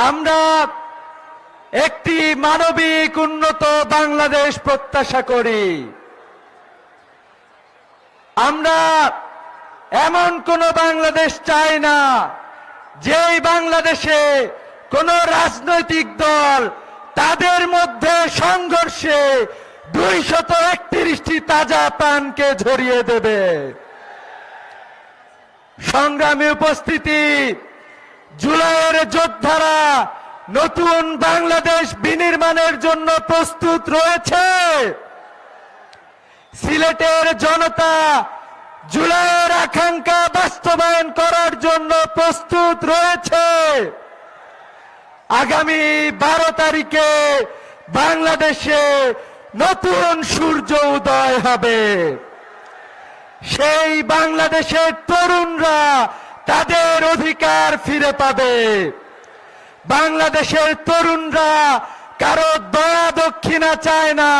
আমরা একটি মানবিক উন্নত বাংলাদেশ প্রত্যাশা করি। আমরা এমন কোন বাংলাদেশ চাই না যেই বাংলাদেশে কোন রাজনৈতিক দল তাদের মধ্যে সংঘর্ষে 231টি তাজা প্রাণকে ঝরিয়ে দেবে। সংগ্রামী উপস্থিতি, জুলাইয়ের যোদ্ধারা নতুন বাংলাদেশ বিনির্মাণের জন্য প্রস্তুত রয়েছে। সিলেটের জনতা জুলাইয়ের আকাঙ্ক্ষা বাস্তবায়ন করার জন্য প্রস্তুত রয়েছে। আগামী 12 তারিখে বাংলাদেশে নতুন সূর্য উদয় হবে। সেই বাংলাদেশের তরুণরা তাদের অধিকার ফিরে পাবে। বাংলাদেশের তরুণরা কারো দয়া দক্ষিণা চায় না।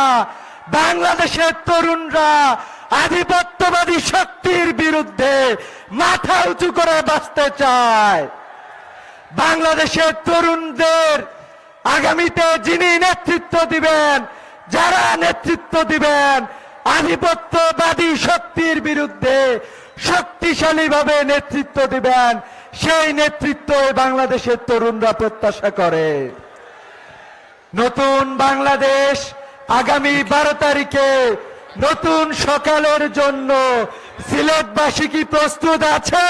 বাংলাদেশের তরুণরা আধিপত্যবাদী শক্তির বিরুদ্ধে মাথা উঁচু করে বাঁচতে চায়। বাংলাদেশের তরুণদের আগামীতে যিনি নেতৃত্ব দিবেন, যারা নেতৃত্ব দিবেন, আধিপত্যবাদী শক্তির বিরুদ্ধে শক্তিশালীভাবে নেতৃত্ব দিবেন, সেই নেতৃত্ব বাংলাদেশের তরুণরা প্রত্যাশা করে। নতুন বাংলাদেশ আগামী 12 তারিখে নতুন সকালের জন্য সিলেটবাসী কি প্রস্তুত আছে?